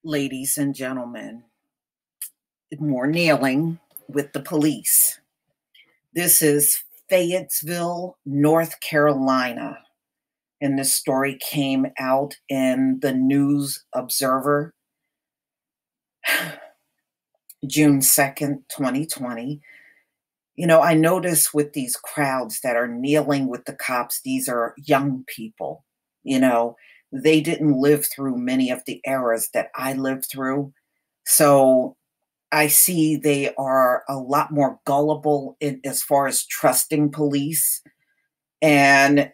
ladies and gentlemen, more kneeling with the police. This is Fayetteville, North Carolina. And this story came out in the News Observer, June 2nd, 2020. I notice with these crowds that are kneeling with the cops, these are young people. They didn't live through many of the eras that I lived through. So I see they are a lot more gullible as far as trusting police. And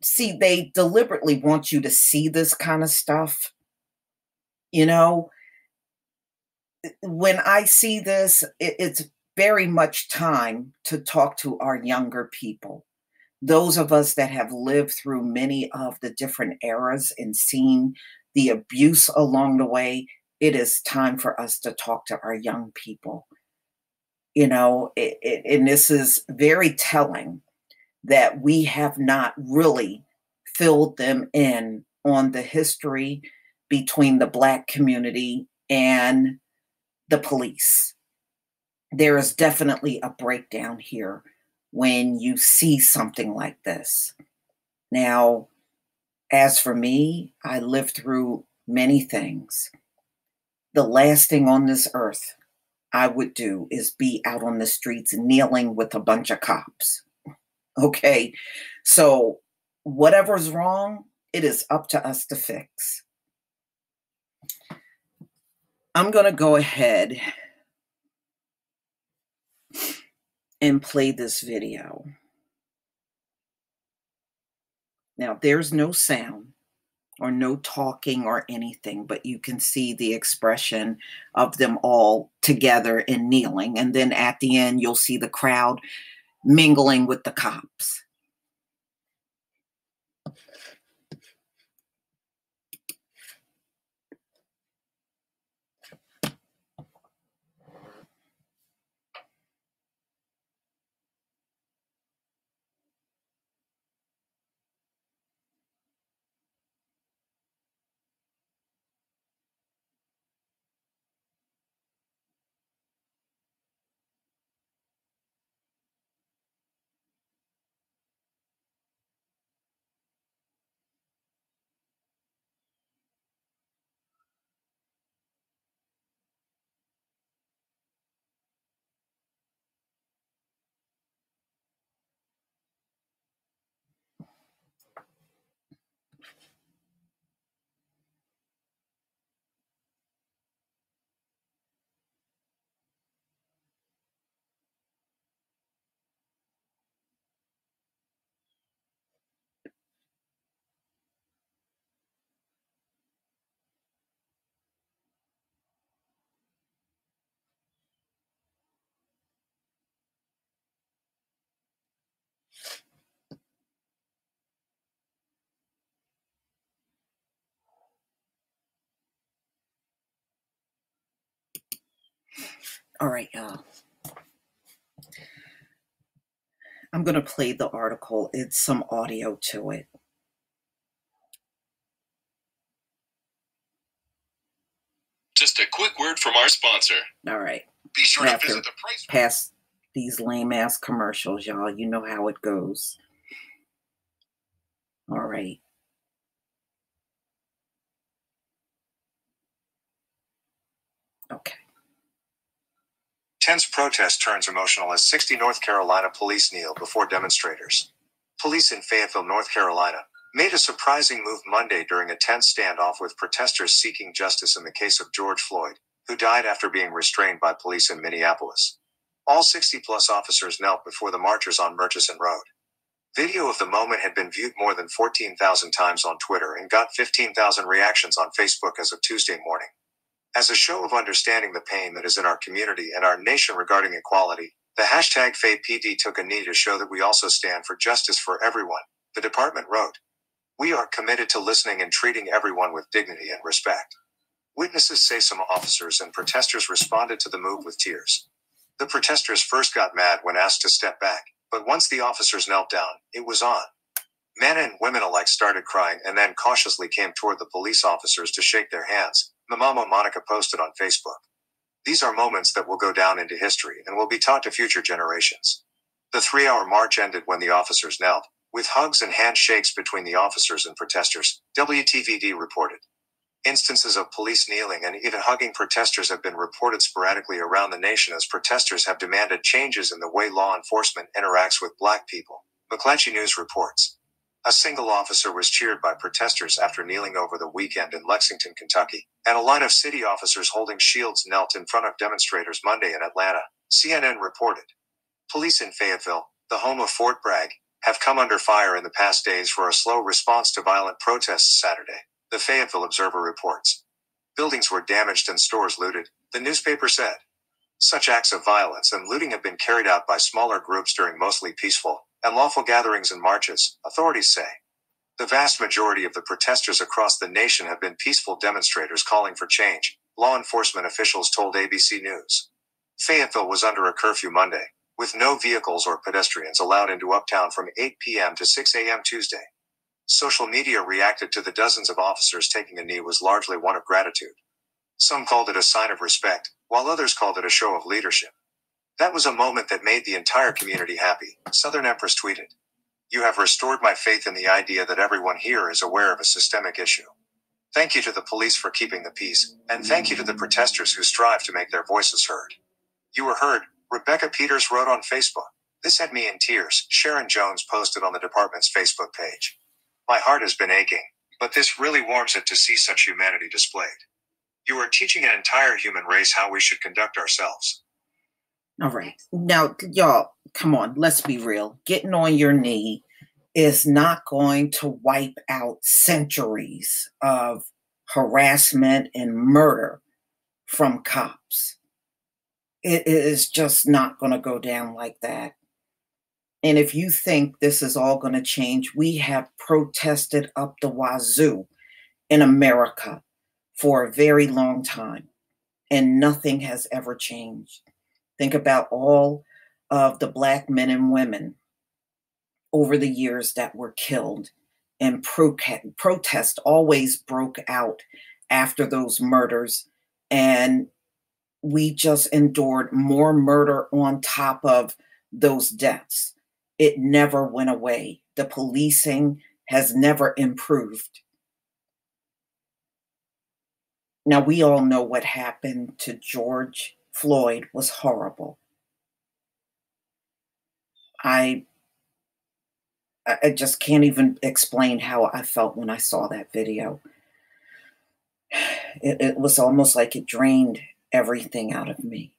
see, they deliberately want you to see this kind of stuff. When I see this, it's very much time to talk to our younger people. Those of us that have lived through many of the different eras and seen the abuse along the way, it is time for us to talk to our young people. And this is very telling that we have not really filled them in on the history between the Black community and the police. There is definitely a breakdown here when you see something like this. Now, as for me, I lived through many things. The last thing on this earth I would do is be out on the streets kneeling with a bunch of cops. Okay, so whatever's wrong, it is up to us to fix. I'm going to go ahead and play this video. Now, there's no sound or no talking or anything, but you can see the expression of them all together and kneeling. And then at the end, you'll see the crowd mingling with the cops. All right, y'all. I'm going to play the article. It's some audio to it. Just a quick word from our sponsor. All right. Be sure to visit the price. Past these lame-ass commercials, y'all. You know how it goes. All right. Okay. Tense protest turns emotional as 60 North Carolina police kneel before demonstrators. Police in Fayetteville, North Carolina, made a surprising move Monday during a tense standoff with protesters seeking justice in the case of George Floyd, who died after being restrained by police in Minneapolis. All 60-plus officers knelt before the marchers on Murchison Road. Video of the moment had been viewed more than 14,000 times on Twitter and got 15,000 reactions on Facebook as of Tuesday morning. As a show of understanding the pain that is in our community and our nation regarding equality, the hashtag FayPD took a knee to show that we also stand for justice for everyone, the department wrote. We are committed to listening and treating everyone with dignity and respect. Witnesses say some officers and protesters responded to the move with tears. The protesters first got mad when asked to step back, but once the officers knelt down, it was on. Men and women alike started crying and then cautiously came toward the police officers to shake their hands, Mamama Monica posted on Facebook. These are moments that will go down into history and will be taught to future generations. The 3-hour march ended when the officers knelt, with hugs and handshakes between the officers and protesters, WTVD reported. Instances of police kneeling and even hugging protesters have been reported sporadically around the nation as protesters have demanded changes in the way law enforcement interacts with Black people, McClatchy News reports. A single officer was cheered by protesters after kneeling over the weekend in Lexington, Kentucky, and a line of city officers holding shields knelt in front of demonstrators Monday in Atlanta, CNN reported. Police in Fayetteville, the home of Fort Bragg, have come under fire in the past days for a slow response to violent protests Saturday, the Fayetteville Observer reports. Buildings were damaged and stores looted, the newspaper said. Such acts of violence and looting have been carried out by smaller groups during mostly peaceful and lawful gatherings and marches, authorities say. The vast majority of the protesters across the nation have been peaceful demonstrators calling for change, law enforcement officials told ABC News. Fayetteville was under a curfew Monday, with no vehicles or pedestrians allowed into Uptown from 8 p.m. to 6 a.m. Tuesday. Social media reacted to the dozens of officers taking a knee was largely one of gratitude. Some called it a sign of respect, while others called it a show of leadership. That was a moment that made the entire community happy, Southern Empress tweeted. You have restored my faith in the idea that everyone here is aware of a systemic issue. Thank you to the police for keeping the peace, and thank you to the protesters who strive to make their voices heard. You were heard, Rebecca Peters wrote on Facebook. This had me in tears, Sharon Jones posted on the department's Facebook page. My heart has been aching, but this really warms it to see such humanity displayed. You are teaching an entire human race how we should conduct ourselves. All right. Now, y'all, come on, let's be real. Getting on your knee is not going to wipe out centuries of harassment and murder from cops. It is just not going to go down like that. And if you think this is all going to change, we have protested up the wazoo in America for a very long time, and nothing has ever changed. Think about all of the Black men and women over the years that were killed, and protest always broke out after those murders, and we just endured more murder on top of those deaths. It never went away. The policing has never improved. Now, we all know what happened to George Floyd was horrible. I just can't even explain how I felt when I saw that video. It was almost like it drained everything out of me.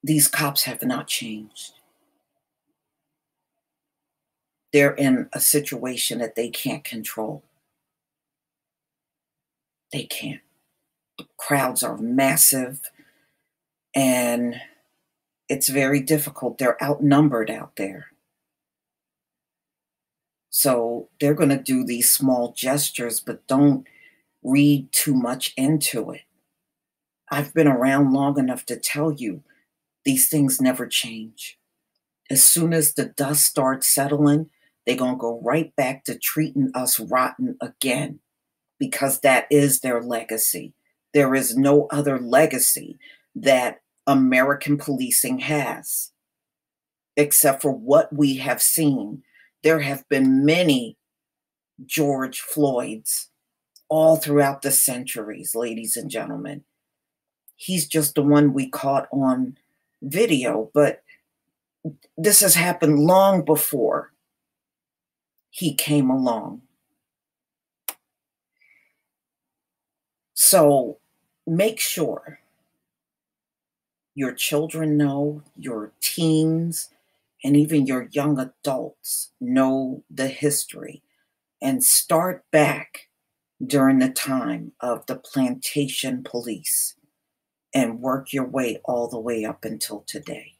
These cops have not changed. They're in a situation that they can't control. They can't. The crowds are massive, and it's very difficult. They're outnumbered out there. So they're going to do these small gestures, but don't read too much into it. I've been around long enough to tell you these things never change. As soon as the dust starts settling, they're going to go right back to treating us rotten again, because that is their legacy. There is no other legacy that American policing has, except for what we have seen. There have been many George Floyds all throughout the centuries, ladies and gentlemen. He's just the one we caught on video, but this has happened long before he came along. So make sure your children know, your teens, and even your young adults know the history, and start back during the time of the plantation police and work your way all the way up until today.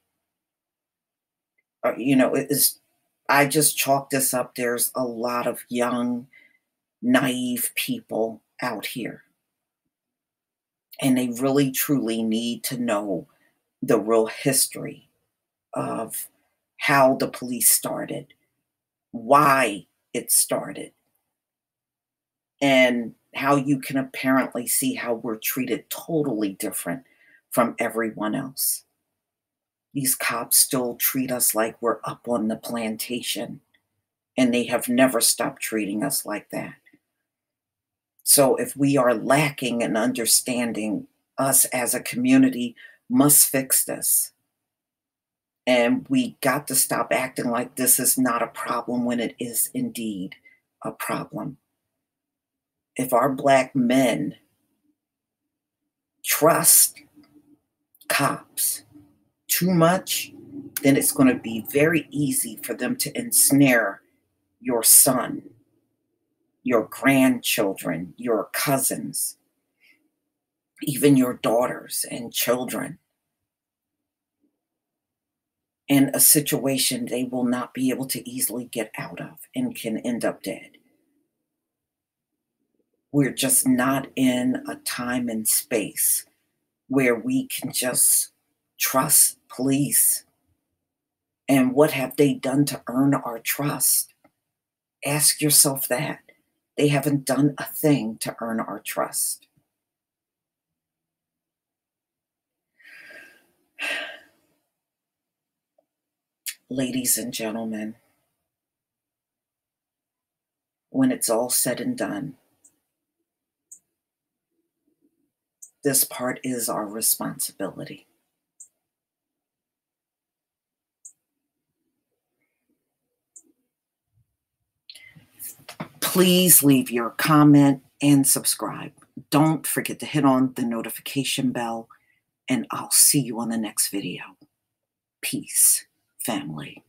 I just chalk this up. There's a lot of young, naive people out here, and they really, truly need to know the real history of how the police started, why it started, and how you can apparently see how we're treated totally different from everyone else. These cops still treat us like we're up on the plantation, and they have never stopped treating us like that. So if we are lacking in understanding, us as a community must fix this. And we got to stop acting like this is not a problem when it is indeed a problem. If our Black men trust cops too much, then it's going to be very easy for them to ensnare your son, your grandchildren, your cousins, even your daughters and children, in a situation they will not be able to easily get out of and can end up dead. We're just not in a time and space where we can just trust police. And what have they done to earn our trust? Ask yourself that. They haven't done a thing to earn our trust. Ladies and gentlemen, when it's all said and done, this part is our responsibility. Please leave your comment and subscribe. Don't forget to hit on the notification bell, and I'll see you on the next video. Peace, family.